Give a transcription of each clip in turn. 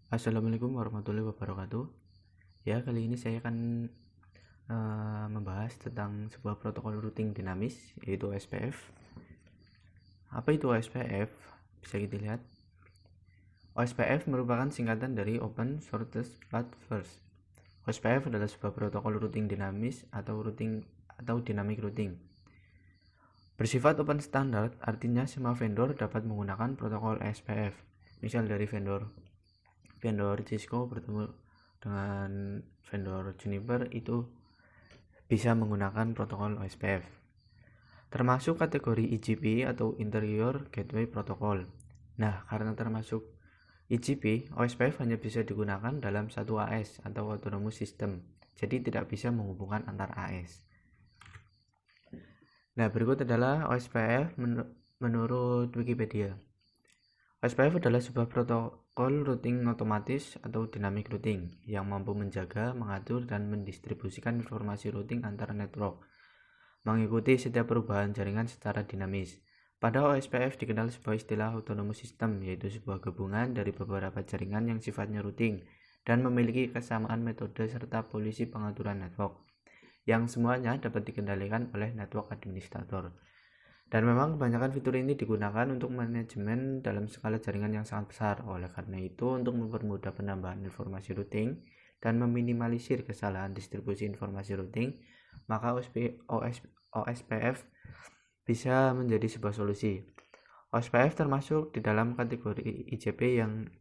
Assalamualaikum warahmatullahi wabarakatuh. Ya, kali ini saya akan membahas tentang sebuah protokol routing dinamis, yaitu OSPF. Apa itu OSPF? Bisa kita lihat. OSPF merupakan singkatan dari Open Shortest Path First. OSPF adalah sebuah protokol routing dinamis atau dynamic routing. Bersifat open standard, artinya semua vendor dapat menggunakan protokol OSPF. Misal dari vendor Cisco bertemu dengan vendor Juniper itu bisa menggunakan protokol OSPF, termasuk kategori IGP atau Interior Gateway Protocol. Nah, karena termasuk IGP, OSPF hanya bisa digunakan dalam satu AS atau Autonomous System, jadi tidak bisa menghubungkan antar AS. Nah, berikut adalah OSPF menurut Wikipedia. OSPF adalah sebuah protokol routing otomatis atau dynamic routing yang mampu menjaga, mengatur, dan mendistribusikan informasi routing antara network, mengikuti setiap perubahan jaringan secara dinamis. Pada OSPF dikenal sebuah istilah autonomous system, yaitu sebuah gabungan dari beberapa jaringan yang sifatnya routing dan memiliki kesamaan metode serta polisi pengaturan network, yang semuanya dapat dikendalikan oleh network administrator. Dan memang kebanyakan fitur ini digunakan untuk manajemen dalam skala jaringan yang sangat besar. Oleh karena itu, untuk mempermudah penambahan informasi routing dan meminimalisir kesalahan distribusi informasi routing, maka OSPF bisa menjadi sebuah solusi. OSPF termasuk di dalam kategori IGP yang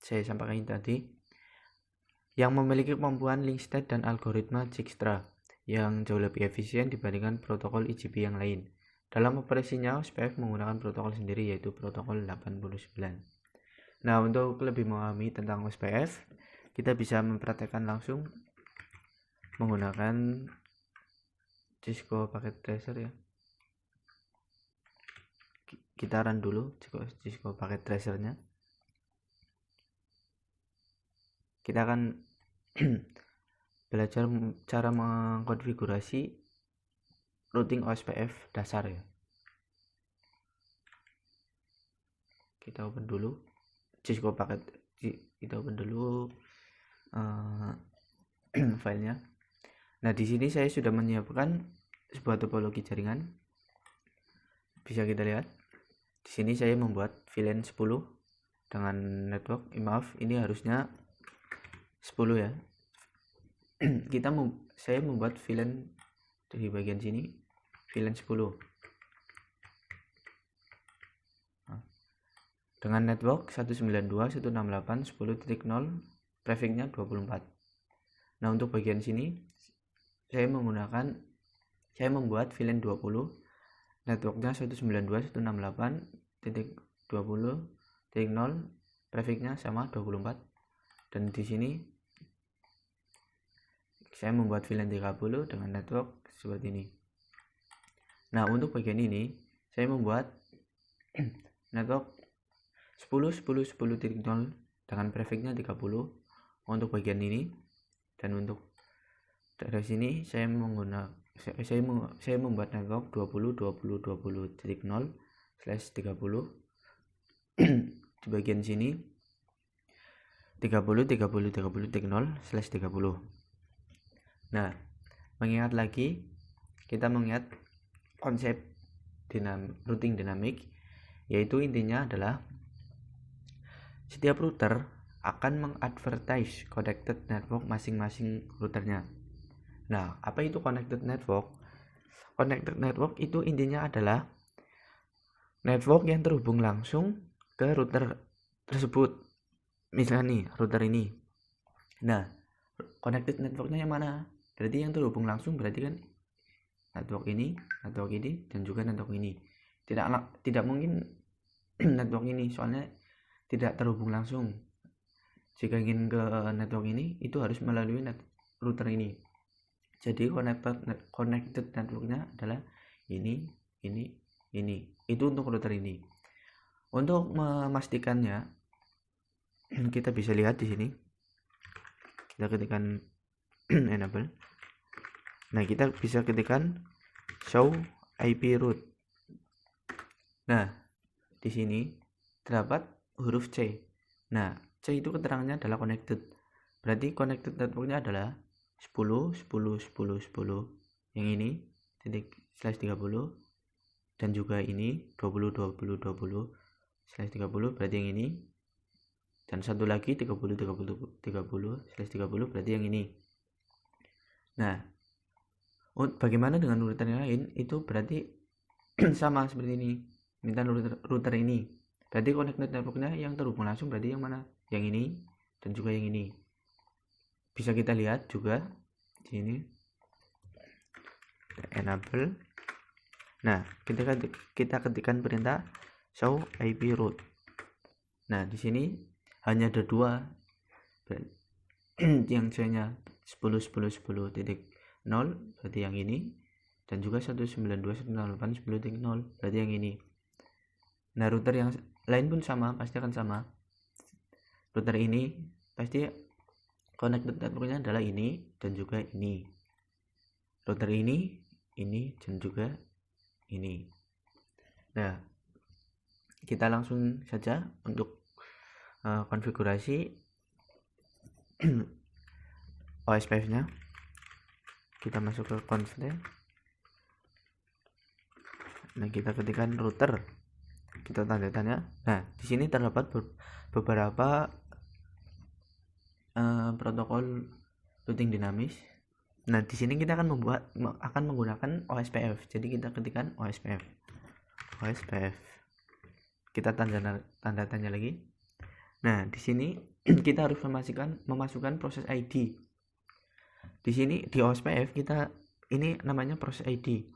saya sampaikan tadi, yang memiliki kemampuan link state dan algoritma Dijkstra yang jauh lebih efisien dibandingkan protokol IGP yang lain. Dalam operasinya, OSPF menggunakan protokol sendiri, yaitu protokol 89. Nah, untuk lebih memahami tentang OSPF, kita bisa mempraktekkan langsung menggunakan Cisco Packet Tracer ya. Kita run dulu Cisco Packet Tracernya. Kita akan belajar cara mengkonfigurasi routing OSPF dasar ya. Kita open dulu Cisco Packet, kita open dulu filenya. Nah, di sini saya sudah menyiapkan sebuah topologi jaringan. Bisa kita lihat. Di sini saya membuat VLAN 10 dengan network. Maaf, ini harusnya 10 ya. Saya membuat VLAN di bagian sini, VLAN 10. Dengan network 192.168.10.0, prefixnya 24. Nah, untuk bagian sini saya membuat VLAN 20, networknya 192.168.20.0, prefixnya sama 24. Dan di sini saya membuat VLAN 30 dengan network seperti ini. Nah, untuk bagian ini saya membuat network 10.10.10.0 dengan prefixnya 30 untuk bagian ini. Dan untuk dari sini saya membuat network 20.20.20.0/30 di bagian sini 30.30.30.0/30. Nah, kita mengingat konsep routing dinamik, yaitu intinya adalah setiap router akan mengadvertise connected network masing-masing routernya. Nah, apa itu connected network? Connected network itu intinya adalah network yang terhubung langsung ke router tersebut. Misalnya nih, router ini. Nah, connected networknya yang mana? Berarti yang terhubung langsung berarti kan network ini, dan juga network ini. Tidak mungkin network ini, soalnya tidak terhubung langsung. Jika ingin ke network ini, itu harus melalui router ini. Jadi connected networknya adalah ini. Itu untuk router ini. Untuk memastikannya, kita bisa lihat di sini. Kita ketikkan enable. Nah, kita bisa ketikkan show IP route. Nah, di sini terdapat huruf C. Nah, C itu keterangannya adalah connected. Berarti connected networknya adalah 10, 10, 10, 10. Yang ini titik slash 30 dan juga ini 20, 20, 20 slash 30 berarti yang ini, dan satu lagi 30, 30, 30 slash 30 berarti yang ini. Nah, bagaimana dengan router yang lain? Itu berarti sama seperti ini. Minta router ini. Berarti connected networknya yang terhubung langsung berarti yang mana? Yang ini dan juga yang ini. Bisa kita lihat juga di sini. Enable. Nah, kita ketikkan perintah show IP route. Nah, di sini hanya ada dua. Yang C-nya 10.10.10.0 berarti yang ini, dan juga 192.168.10.0 berarti yang ini. Nah, router yang lain pun sama, pasti akan sama. Router ini pasti connected networknya adalah ini dan juga ini. Router ini dan juga ini. Nah, kita langsung saja untuk konfigurasi OSPF nya. Kita masuk ke config. Nah, kita ketikkan router, kita tanda tanya. Nah, di sini terdapat beberapa protokol routing dinamis. Nah, di sini kita akan menggunakan OSPF. Jadi kita ketikkan OSPF. Kita tanda tanya lagi. Nah, di sini kita harus memasukkan proses ID. Di sini di OSPF kita ini namanya proses ID.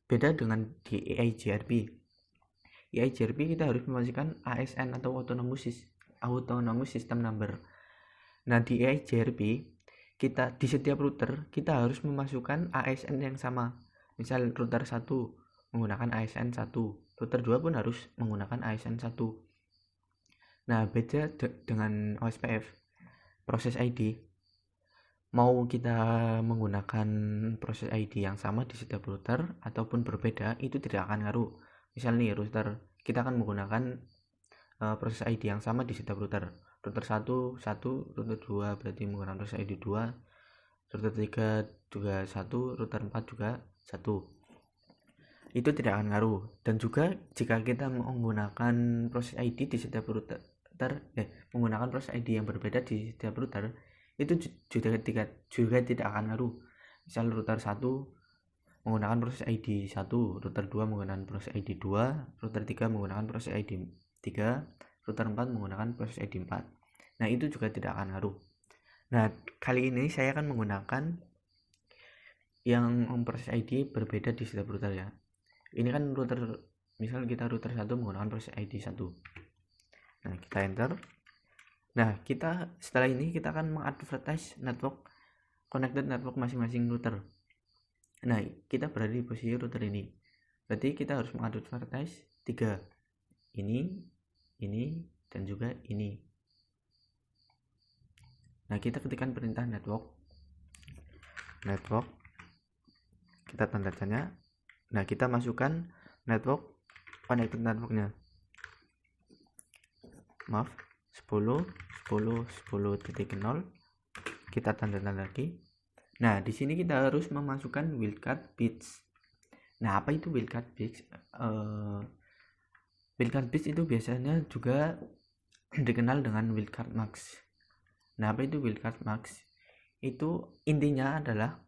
Beda dengan di EIGRP. EIGRP kita harus memasukkan ASN atau autonomous system number. Nah, di EIGRP kita di setiap router kita harus memasukkan ASN yang sama. Misal router 1 menggunakan ASN 1, router 2 pun harus menggunakan ASN 1. Nah, beda dengan OSPF proses ID. Mau kita menggunakan proses ID yang sama di setiap router ataupun berbeda, itu tidak akan ngaruh. Misal nih router kita akan menggunakan proses ID yang sama di setiap router. Router 1, router 2 berarti menggunakan proses ID 2, router 3 juga 1, router 4 juga 1. Itu tidak akan ngaruh. Dan juga jika kita menggunakan proses ID di setiap router, menggunakan proses ID yang berbeda di setiap router, itu juga tidak akan ngaruh. Misal router 1 menggunakan proses ID 1, router 2 menggunakan proses ID 2, router 3 menggunakan proses ID 3, router 4 menggunakan proses ID 4. Nah, itu juga tidak akan ngaruh. Nah, kali ini saya akan menggunakan yang proses ID berbeda di setiap router ya. Ini kan router, misal kita router 1 menggunakan proses ID 1. Nah, kita enter. Nah, setelah ini kita akan mengadvertise connected network masing-masing router. Nah, kita berada di posisi router ini. Berarti kita harus mengadvertise 3. Ini, dan juga ini. Nah, kita ketikkan perintah network. Kita tanda tanya. Nah, kita masukkan network connected networknya. Maaf, 10.10.10.0. Kita tanda lagi. Nah, di sini kita harus memasukkan wildcard bits. Nah, apa itu wildcard bits? Wildcard bits itu biasanya juga dikenal dengan wildcard max. Nah, apa itu wildcard max? Itu intinya adalah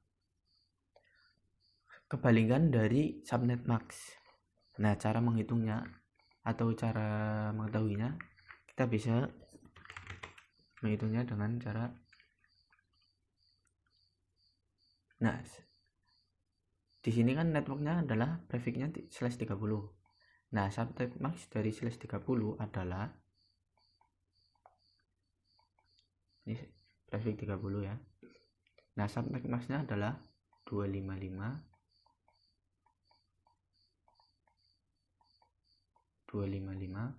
kebalikan dari subnet max. Nah, cara menghitungnya atau cara mengetahuinya, kita bisa menghitungnya dengan cara, nah, di sini kan networknya adalah prefixnya /30. Nah, subnet max dari /30 adalah ini prefix 30 ya. Nah, subnet maxnya adalah 255 255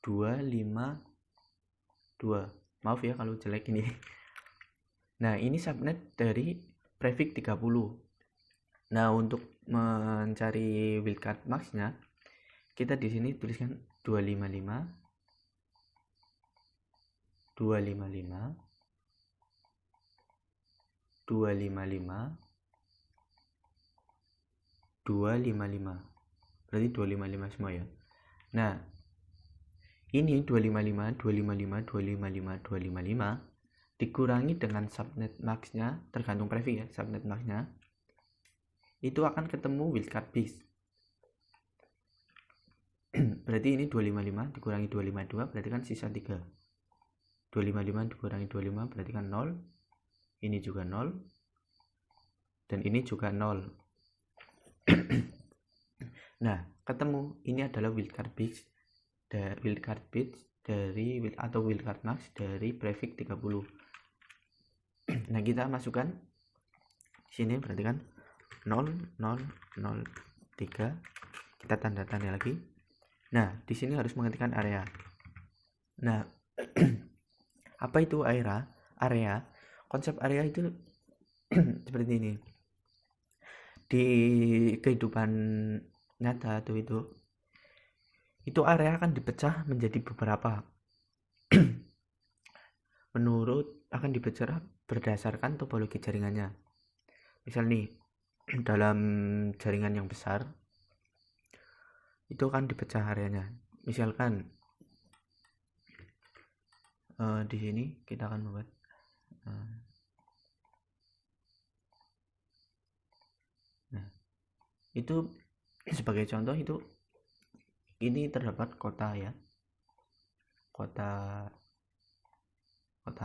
252. Maaf ya kalau jelek ini. Nah, ini subnet dari prefix 30. Nah, untuk mencari wildcard max-nya, kita di sini tuliskan 255 255 255 255, berarti 255 semua ya. Nah, ini 255 255 255 255 dikurangi dengan subnet max-nya, tergantung prefix ya, subnet max-nya itu akan ketemu wildcard base. Berarti ini 255 dikurangi 252 berarti kan sisa 3. 255 dikurangi 25 berarti kan 0. Ini juga 0. Dan ini juga 0. Nah, ketemu ini adalah wildcard base dari atau wildcard max dari prefix 30. Nah, kita masukkan sini berarti kan 0 0 0 3. Kita tanda tanda lagi. Nah, di sini harus mengetikkan area. Nah, apa itu area? Konsep area itu seperti ini. Di kehidupan nyata itu area akan dipecah menjadi beberapa. Akan dipecah berdasarkan topologi jaringannya. Misal nih, dalam jaringan yang besar itu akan dipecah areanya. Misalkan di sini kita akan membuat nah, itu sebagai contoh, itu ini terdapat kota ya, kota 1,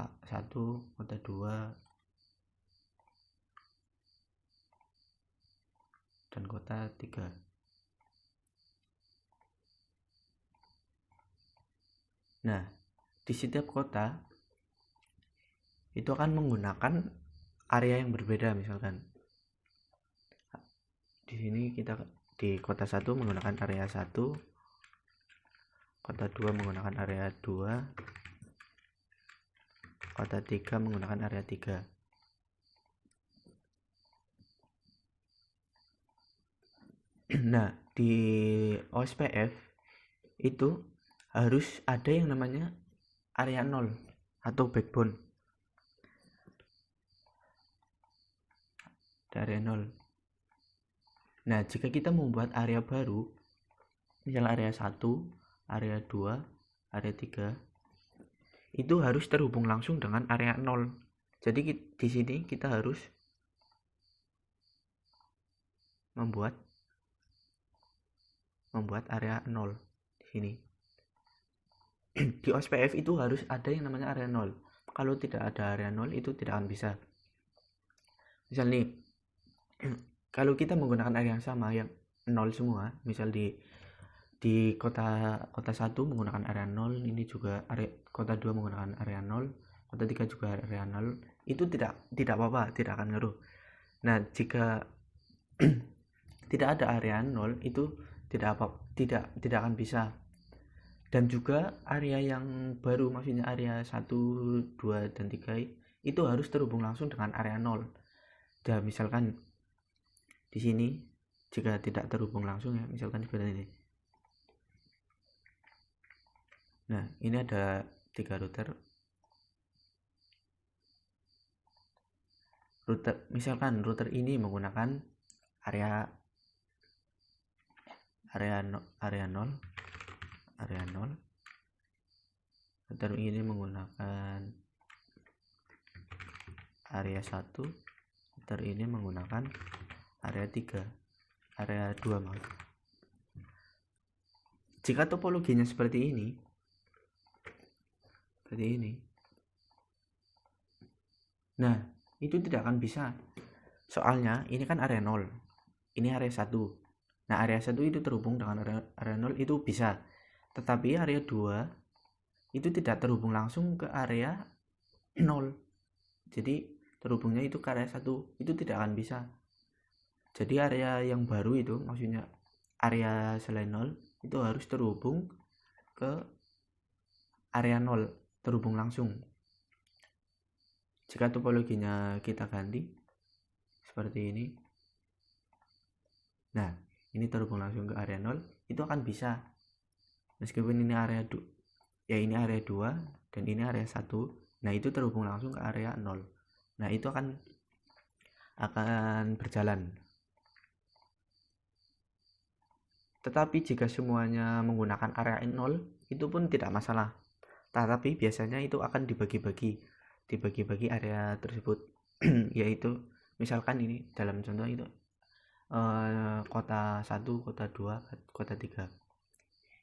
kota 2, dan kota 3. Nah, di setiap kota itu akan menggunakan area yang berbeda. Misalkan di sini kita di kota 1 menggunakan area 1, kota 2 menggunakan area 2, kota 3 menggunakan area 3. Nah, di OSPF itu harus ada yang namanya area 0 atau backbone. Area 0. Nah, jika kita membuat area baru, misalnya area 1, area 2, area 3, itu harus terhubung langsung dengan area 0. Jadi di sini kita harus membuat area 0 di sini. Di OSPF itu harus ada yang namanya area 0. Kalau tidak ada area 0 itu tidak akan bisa. Misal nih, kalau kita menggunakan area yang sama yang 0 semua, misal di kota 1 menggunakan area 0, ini juga kota 2 menggunakan area 0, kota 3 juga area 0, itu tidak apa-apa, tidak akan ngaruh. Nah, jika tidak ada area 0 itu tidak akan bisa. Dan juga area yang baru, maksudnya area 1, 2, dan 3 itu harus terhubung langsung dengan area 0. Dan misalkan di sini jika tidak terhubung langsung ya, misalkan seperti ini. Nah, ini ada 3 router. Misalkan router ini menggunakan area 0. Router ini menggunakan area 1. Router ini menggunakan area 3, area 2 maksud. Jika topologinya seperti ini, nah, itu tidak akan bisa. Soalnya ini kan area 0, ini area 1. Nah, area 1 itu terhubung dengan area 0 itu bisa. Tetapi area 2 itu tidak terhubung langsung ke area 0. Jadi terhubungnya itu ke area 1, itu tidak akan bisa. Jadi area yang baru itu, maksudnya area selain 0 itu harus terhubung ke area 0, terhubung langsung. Jika topologinya kita ganti seperti ini, Nah, ini terhubung langsung ke area 0, itu akan bisa. Meskipun ini area ini area 2 dan ini area 1. Nah, itu terhubung langsung ke area 0. Nah, itu akan berjalan. Tetapi jika semuanya menggunakan area 0, itu pun tidak masalah. Tetapi biasanya itu akan dibagi-bagi area tersebut. Yaitu misalkan ini dalam contoh itu kota 1, kota 2, kota 3.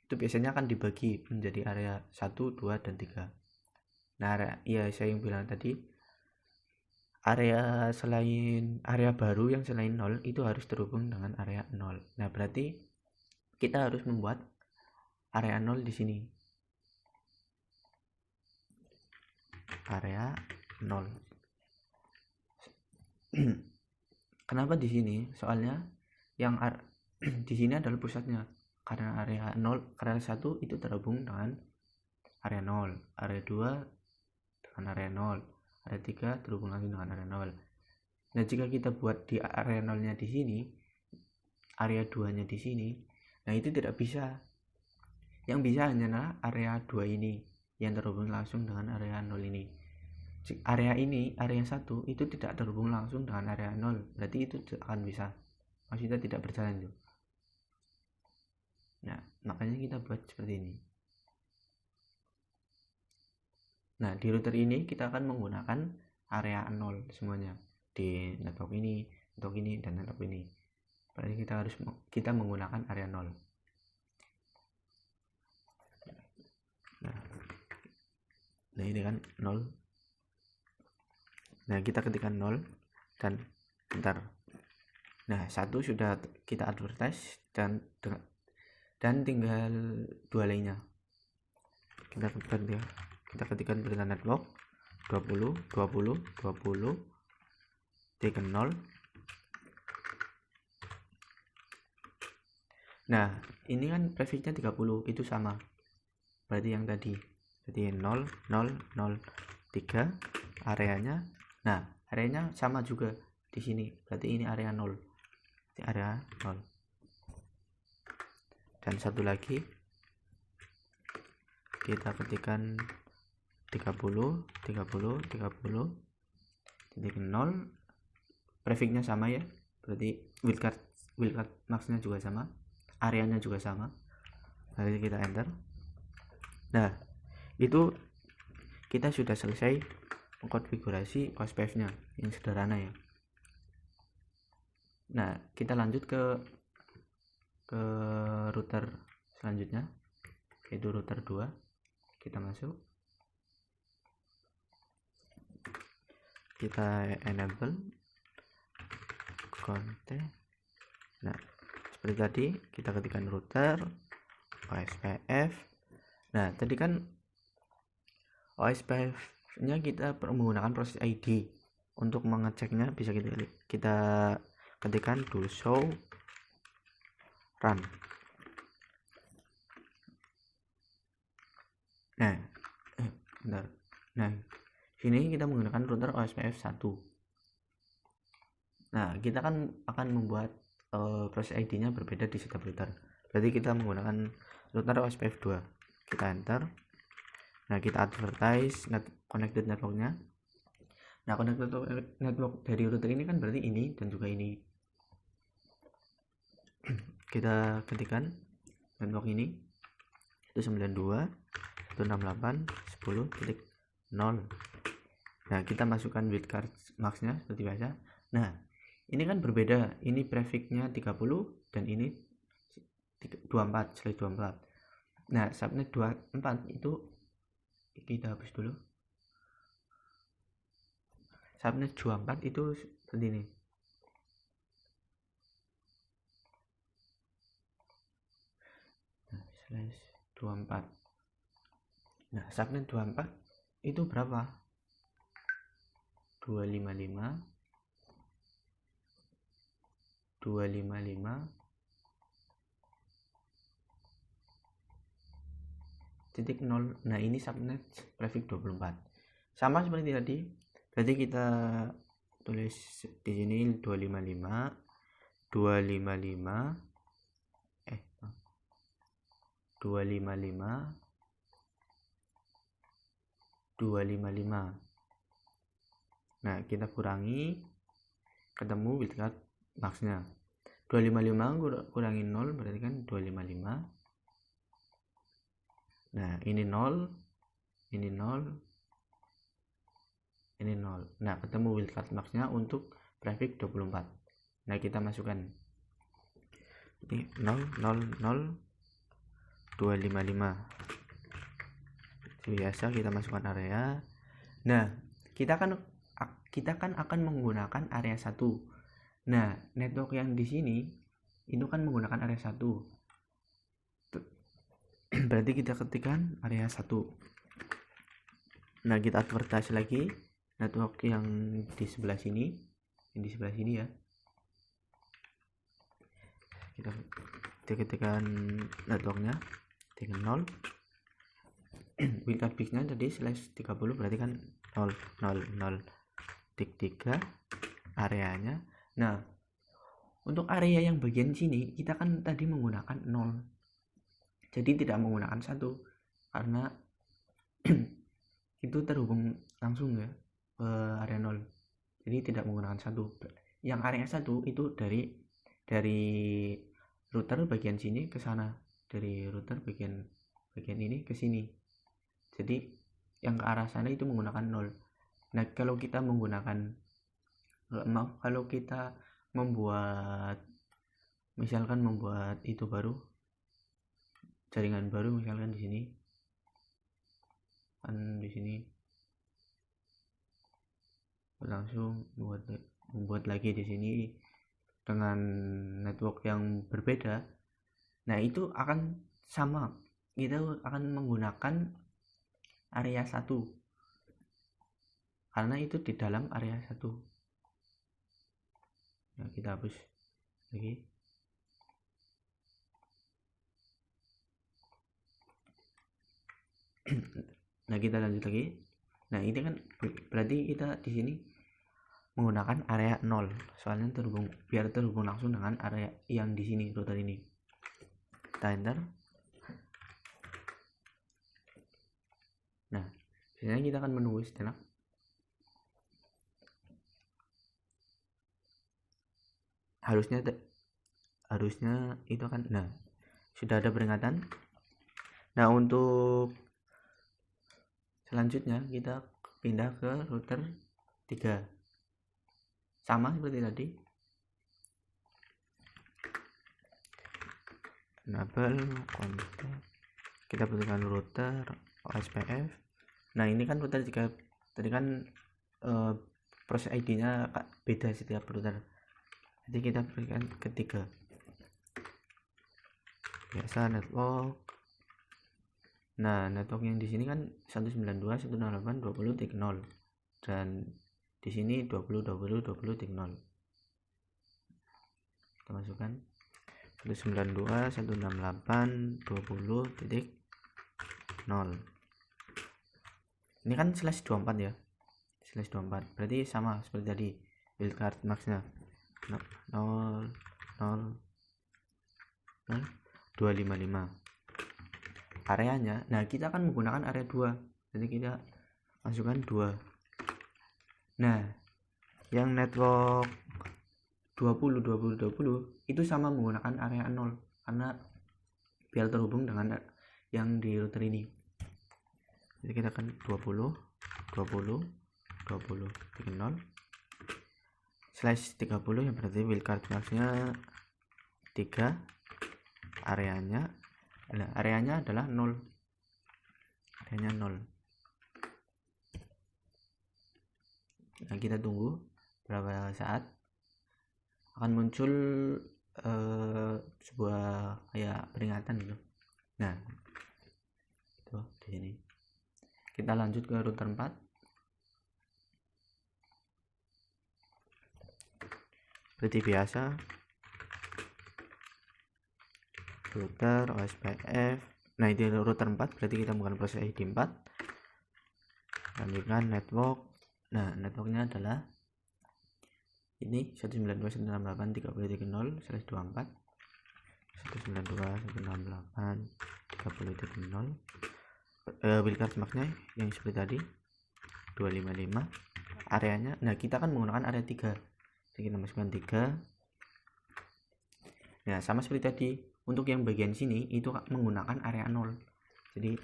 Itu biasanya akan dibagi menjadi area 1, 2, dan 3. Nah, saya yang bilang tadi, area baru yang selain 0 itu harus terhubung dengan area 0. Nah, berarti kita harus membuat area 0 di sini. Area 0. Kenapa di sini? Soalnya yang di sini adalah pusatnya. Karena area 0, area 1 itu terhubung dengan area 0, area 2 dengan area 0, area 3 terhubung lagi dengan area 0. Nah, jika kita buat di area 0-nya di sini, area 2-nya di sini, nah itu tidak bisa. Yang bisa hanyalah area 2 ini yang terhubung langsung dengan area 0 ini. Area 1 itu tidak terhubung langsung dengan area 0, berarti itu tidak akan bisa, maksudnya tidak berjalan tuh. Nah, makanya kita buat seperti ini. Nah, di router ini kita akan menggunakan area 0 semuanya di network ini, dan network ini. Berarti kita menggunakan area 0. Nah, ini kan 0. Nah, kita ketikkan 0 dan enter. Nah, 1 sudah kita advertise dan tinggal 2 lainnya. Kita ketikkan berita network 20 tekan 0. Nah, ini kan prefixnya 30, itu sama. Berarti yang tadi. Jadi 0 0 0 3 areanya. Nah, areanya sama juga di sini. Berarti ini area 0. Ini area 0. Dan satu lagi kita ketikkan 30 titik 0. Prefixnya sama ya. Berarti wildcard maksudnya juga sama. Areanya juga sama. Lalu kita enter. Nah, itu kita sudah selesai mengkonfigurasi OSPF-nya yang sederhana ya. Nah, kita lanjut ke router selanjutnya, yaitu router 2. Kita masuk, kita enable konten. Nah, seperti tadi kita ketikkan router OSPF. Nah, tadi kan OSPF-nya kita menggunakan proses ID. Untuk mengeceknya bisa kita ketikkan do show run. Nah, bentar. Nah, sini kita menggunakan router OSPF 1. Nah, kita kan akan membuat proses ID-nya berbeda di setiap router. Berarti kita menggunakan router OSPF 2. Kita enter. Nah, kita advertise connected network-nya. Nah, connected network dari router ini kan berarti ini dan juga ini. Kita ketikkan network ini 192.168.10.0. Nah, kita masukkan wildcard max-nya seperti biasa. Nah, ini kan berbeda. Ini prefix-nya 30 dan ini 24/24. Nah, subnet 24 itu kita hapus dulu. Subnet 24 itu seperti ini. Nah, /24. Nah, subnet 24 itu berapa? 255.255.0. Nah, ini subnet prefix 24. Sama seperti tadi. Berarti kita tulis di sini 255 255 255 255. Nah, kita kurangi, ketemu wildcard max-nya. 255 kurangi 0 berarti kan 255. Nah, ini 0, ini 0, ini 0. Nah, ketemu wildcard max-nya untuk prefix 24. Nah, kita masukkan ini 0 0 0 255. Biasa kita masukkan area. Nah, kita kan akan menggunakan area 1. Nah, network yang di sini itu kan menggunakan area 1. Berarti kita ketikkan area 1. Nah, kita advertise lagi network yang di sebelah sini, yang di sebelah sini ya. Kita ketikkan networknya dengan 0. Wildcard big-nya tadi /30 berarti kan 0 0 0 tik 3 areanya. Nah, untuk area yang bagian sini kita kan tadi menggunakan 0, jadi tidak menggunakan 1 karena itu terhubung langsung ya ke area 0, jadi tidak menggunakan 1. Yang area 1 itu dari router bagian sini ke sana, dari router bagian ini ke sini, jadi yang ke arah sana itu menggunakan 0. Nah, kalau kita membuat misalkan membuat itu baru, jaringan baru, misalkan di sini kan, di sini langsung membuat lagi di sini dengan network yang berbeda. Nah, itu akan sama, kita akan menggunakan area 1 karena itu di dalam area 1. Nah, kita hapus lagi. Nah, kita lanjut lagi. Nah, ini kan berarti kita di sini menggunakan area 0 soalnya biar terhubung langsung dengan area yang di sini, router ini. Kita enter. Nah, biasanya kita akan menunggu sejenak. Harusnya itu kan, nah sudah ada peringatan. Nah, untuk selanjutnya kita pindah ke router 3, sama seperti tadi, enable kontak, kita butuhkan router OSPF. Nah, ini kan router 3 tadi kan proses ID nya beda setiap router, jadi kita berikan ke 3 biasa network. Nah, network yang di sini kan 192.168.20.0 dan di sini 20.20.20.0. Kita masukkan 192.168.20.0. Ini kan /24 ya, /24 berarti sama seperti tadi, wildcard max-nya 0 0 0 255 areanya. Nah, kita akan menggunakan area 2, jadi kita masukkan 2. Nah, yang network 20 itu sama menggunakan area 0 karena biar terhubung dengan yang di router ini. Jadi kita akan 20 20 20 0 /30 yang berarti wildcard max-nya 3, areanya adalah 0, areanya 0. Nah, kita tunggu berapa saat akan muncul sebuah kayak peringatan gitu. Nah, itu di sini. Kita lanjut ke router 4. Seperti biasa, router OSPF. Nah, itu router 4 berarti kita bukan proses ID 4. Lanjutkan network. Nah, networknya adalah ini 192.168.30.0/24, 192.168.30.0. wildcard marknya yang seperti tadi 255 areanya. Nah, kita kan menggunakan area 3, jadi kita masukkan 3. Nah, sama seperti tadi, untuk yang bagian sini itu menggunakan area 0, jadi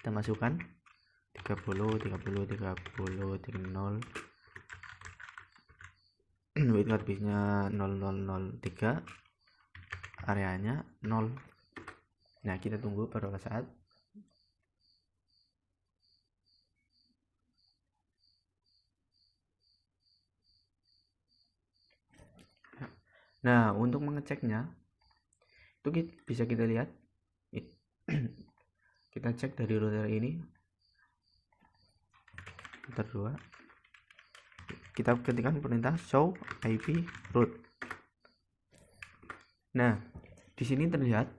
kita masukkan 30 30 30 wildcard bisnya 0003, areanya 0. Nah, kita tunggu beberapa saat. Nah, untuk mengeceknya itu bisa kita lihat. Kita cek dari router ini, router 2. Kita ketikkan perintah show IP route. Nah, di sini terlihat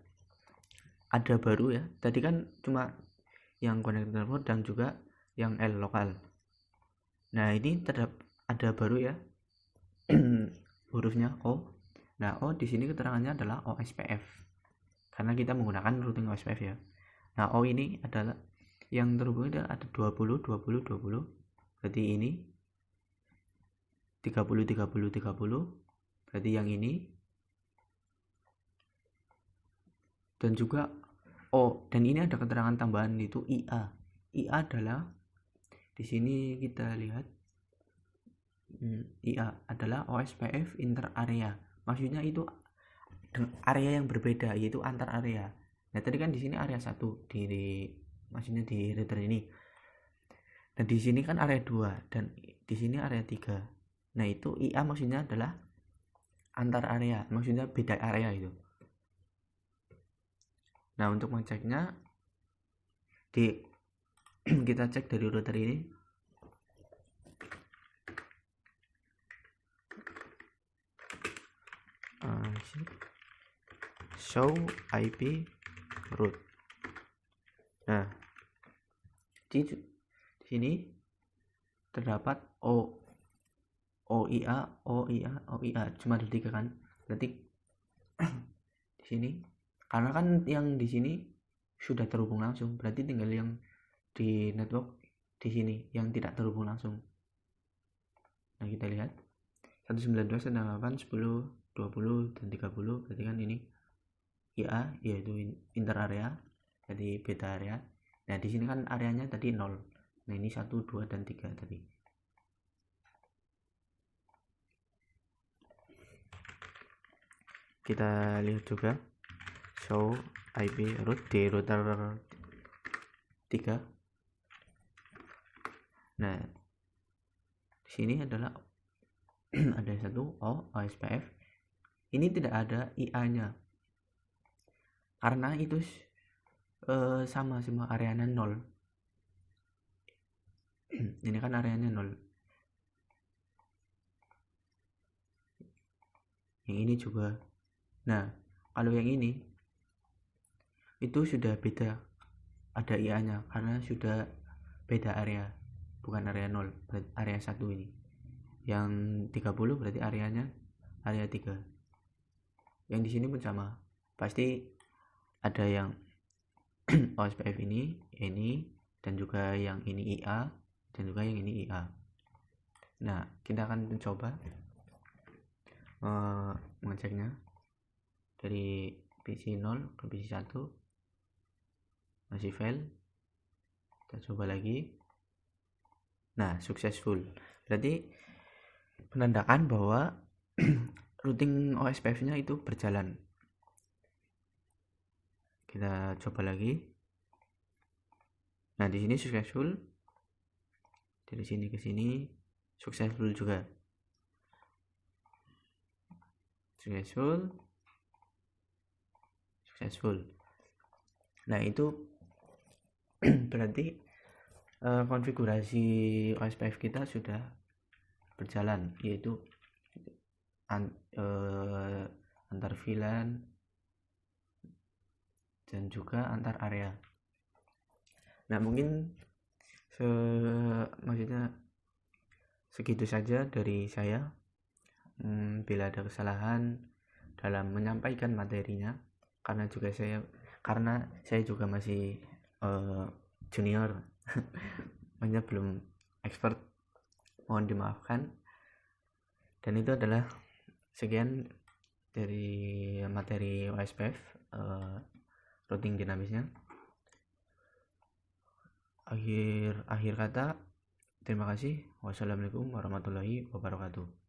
ada baru ya. Tadi kan cuma yang connector port dan juga yang L lokal. Nah, ini ada baru ya. Hurufnya O. Nah, O di sini keterangannya adalah OSPF. Karena kita menggunakan routing OSPF ya. Nah, O ini adalah yang terhubung ada 20 20 20. Berarti ini 30 30 30. Berarti yang ini. Dan juga O, dan ini ada keterangan tambahan itu IA. IA adalah di sini kita lihat IA adalah OSPF inter area. Maksudnya itu area yang berbeda, yaitu antar area. Nah, tadi kan di sini area 1 maksudnya di router ini. Dan di sini kan area 2 dan di sini area 3. Nah, itu IA maksudnya adalah antar area, maksudnya beda area itu. Nah, untuk mengeceknya kita cek dari router ini. Show IP route. Nah, di sini terdapat OIA cuma ada 3 kan. Berarti di sini karena kan yang di sini sudah terhubung langsung, berarti tinggal yang di network di sini yang tidak terhubung langsung. Nah, kita lihat 192.168.10.20 dan 30, berarti kan ini IA yaitu inter area, jadi beda area. Nah, di sini kan areanya tadi 0. Nah, ini 1 2 dan 3 tadi. Kita lihat juga show IP route di router 3. Nah, di sini adalah ada satu OSPF. Ini tidak ada IA-nya. Karena itu sama semua areanya 0. Ini kan areanya 0. Yang ini juga. Nah, kalau yang ini itu sudah beda, ada IA-nya karena sudah beda area, bukan area 0, area 1 ini. Yang 30 berarti areanya area 3. Yang di sini pun sama. Pasti ada yang OSPF ini dan juga yang ini IA dan juga yang ini IA. Nah, kita akan mencoba mengeceknya dari PC 0 ke PC 1 masih fail. Kita coba lagi. Nah, successful. Berarti menandakan bahwa routing OSPF-nya itu berjalan. Kita coba lagi. Nah, di sini successful. Dari sini ke sini successful juga. Successful. Nah, itu berarti konfigurasi OSPF kita sudah berjalan, yaitu antar VLAN dan juga antar area. Nah, mungkin maksudnya segitu saja dari saya. bila ada kesalahan dalam menyampaikan materinya, karena saya juga masih junior, makanya belum expert, mohon dimaafkan. Dan itu adalah sekian dari materi OSPF, routing dinamisnya. Akhir kata, terima kasih. Wassalamualaikum warahmatullahi wabarakatuh.